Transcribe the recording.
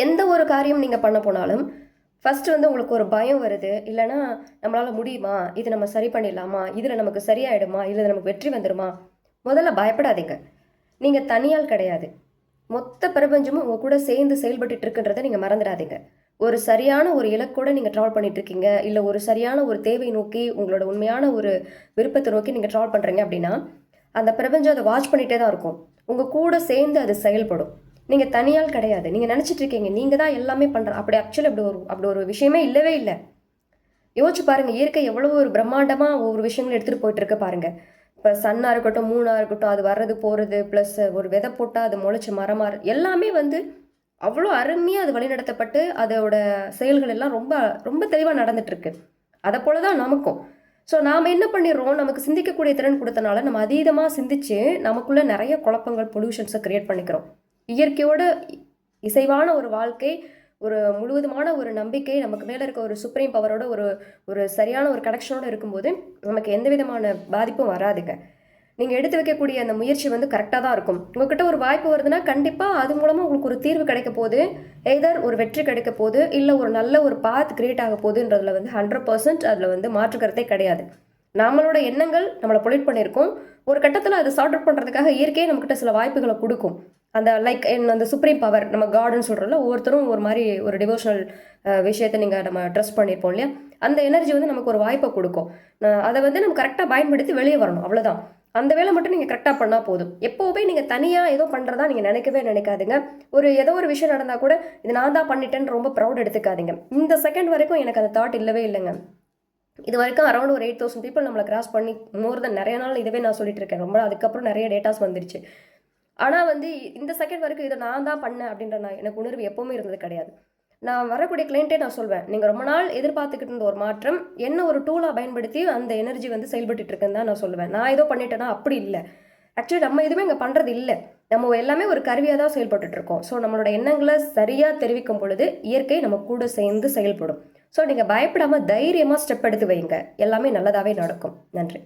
எந்த ஒரு காரியம் நீங்கள் பண்ண போனாலும் ஃபஸ்ட்டு வந்து உங்களுக்கு ஒரு பயம் வருது, இல்லைனா நம்மளால் முடியுமா, இது நம்ம சரி பண்ணிடலாமா, இதில் நமக்கு சரியாயிடுமா, இதில் நமக்கு வெற்றி வந்துடுமா. முதல்ல பயப்படாதீங்க. நீங்கள் தனியால் கிடையாது, மொத்த பிரபஞ்சமும் உங்கள் கூட சேர்ந்து செயல்பட்டு இருக்குன்றதை நீங்கள் மறந்துடாதீங்க. ஒரு சரியான ஒரு இலக்கோட நீங்கள் ட்ராவல் பண்ணிட்டு இருக்கீங்க, இல்லை ஒரு சரியான ஒரு தேவை நோக்கி உங்களோட உண்மையான ஒரு விருப்பத்தை நோக்கி நீங்கள் ட்ராவல் பண்ணுறீங்க அப்படின்னா அந்த பிரபஞ்சம் அதை வாட்ச் பண்ணிகிட்டே தான் இருக்கும். உங்கள் கூட சேர்ந்து அது செயல்படும். நீங்கள் தனியால் கிடையாது. நீங்கள் நினச்சிட்டு இருக்கீங்க நீங்கள் தான் எல்லாமே பண்ணுற, அப்படி ஆக்சுவலி அப்படி ஒரு விஷயமே இல்லவே இல்லை. யோசிச்சு பாருங்கள், இயற்கை எவ்வளோ ஒரு பிரம்மாண்டமாக ஒவ்வொரு விஷயங்களும் எடுத்துகிட்டு போயிட்டு இருக்க பாருங்கள். இப்போ சன்னாக இருக்கட்டும், மூணாக இருக்கட்டும், அது வர்றது போகிறது, ப்ளஸ் ஒரு விதை போட்டால் அது முளைச்சி மரமாக எல்லாமே வந்து அவ்வளோ அருமையாக அது வழிநடத்தப்பட்டு அதோட செயல்கள் எல்லாம் ரொம்ப ரொம்ப தெளிவாக நடந்துட்டுருக்கு. அதை போல தான் நமக்கும். ஸோ நாம் என்ன பண்ணிடுறோம், நமக்கு சிந்திக்கக்கூடிய திறன் கொடுத்தனால நம்ம அதீதமாக சிந்திச்சு நமக்குள்ளே நிறைய குழப்பங்கள், பொல்யூஷன்ஸை க்ரியேட் பண்ணிக்கிறோம். இயற்கையோட இசைவான ஒரு வாழ்க்கை, ஒரு முழுவதுமான ஒரு நம்பிக்கை, நமக்கு மேலே இருக்க ஒரு சுப்ரீம் பவரோட ஒரு ஒரு சரியான ஒரு கனெக்ஷனோடு இருக்கும்போது நமக்கு எந்த விதமான பாதிப்பும் வராதுங்க. நீங்கள் எடுத்து வைக்கக்கூடிய அந்த முயற்சி வந்து கரெக்டாக தான் இருக்கும். உங்ககிட்ட ஒரு வாய்ப்பு வருதுன்னா கண்டிப்பாக அது மூலமாக உங்களுக்கு ஒரு தீர்வு கிடைக்க போகுது, எதர் ஒரு வெற்றி கிடைக்க போகுது, இல்லை ஒரு நல்ல ஒரு பாத் கிரியேட் ஆக போகுதுன்றதுல வந்து 100% அதில் வந்து மாற்றுக்கிறதே கிடையாது. நம்மளோட எண்ணங்கள் நம்மளை பொலிட் பண்ணியிருக்கோம். ஒரு கட்டத்தில் அதை சார்ட் அவுட் பண்ணுறதுக்காக இயற்கையே நம்மக்கிட்ட சில வாய்ப்புகளை கொடுக்கும். அந்த லைக் அந்த சுப்ரீம் பவர், நம்ம காடுன்னு சொல்கிறோம்ல, ஒவ்வொருத்தரும் ஒரு மாதிரி ஒரு டிவோஷனல் விஷயத்தை நம்ம ட்ரஸ்ட் பண்ணியிருப்போம் இல்லையா, அந்த எனர்ஜி வந்து நமக்கு ஒரு வாய்ப்பை கொடுக்கும். அதை வந்து நம்ம கரெக்டாக பயன்படுத்தி வெளியே வரணும், அவ்வளோதான். அந்த வேலை மட்டும் நீங்கள் கரெக்டாக பண்ணால் போதும். எப்போவுமே நீங்கள் தனியாக ஏதோ பண்ணுறதா நீங்கள் நினைக்கவே நினைக்காதுங்க. ஏதோ ஒரு விஷயம் நடந்தால் கூட இது நான் தான் பண்ணிட்டேன்னு ரொம்ப ப்ரௌட் எடுத்துக்காதீங்க. இந்த செகண்ட் வரைக்கும் எனக்கு அந்த தாட் இல்லவே இல்லைங்க. இது வரைக்கும் அரௌண்ட் ஒரு 8,000 பீப்புள் நம்மளை கிராஸ் பண்ணி மோர் தென் நிறைய நாள் இதவே நான் சொல்லிட்டு இருக்கேன். ரொம்ப அதுக்கப்புறம் நிறைய டேட்டாஸ் வந்துருச்சு. ஆனால் வந்து இந்த செகண்ட் வரைக்கும் இதை நான் தான் பண்ணேன் அப்படின்ற எனக்கு உணர்வு எப்போவுமே இருந்தது கிடையாது. நான் வரக்கூடிய கிளைண்ட்டே நான் சொல்வேன், நீங்கள் ரொம்ப நாள் எதிர்பார்த்துக்கிட்டு இருந்த ஒரு மாற்றம் என்ன ஒரு டூலாக பயன்படுத்தி அந்த எனர்ஜி வந்து செயல்பட்டு இருக்குன்னு தான் நான் சொல்லுவேன். நான் ஏதோ பண்ணிட்டேன்னா அப்படி இல்லை. ஆக்சுவலி நம்ம எதுவுமே இங்கே பண்ணுறது இல்லை. நம்ம எல்லாமே ஒரு கருவியாக தான் செயல்பட்டு இருக்கோம். ஸோ நம்மளோட எண்ணங்களை சரியாக தெரிவிக்கும் பொழுது இயற்கை நம்ம கூட சேர்ந்து செயல்படும். ஸோ நீங்கள் பயப்படாமல் தைரியமாக ஸ்டெப் எடுத்து வைங்க, எல்லாமே நல்லதாகவே நடக்கும். நன்றி.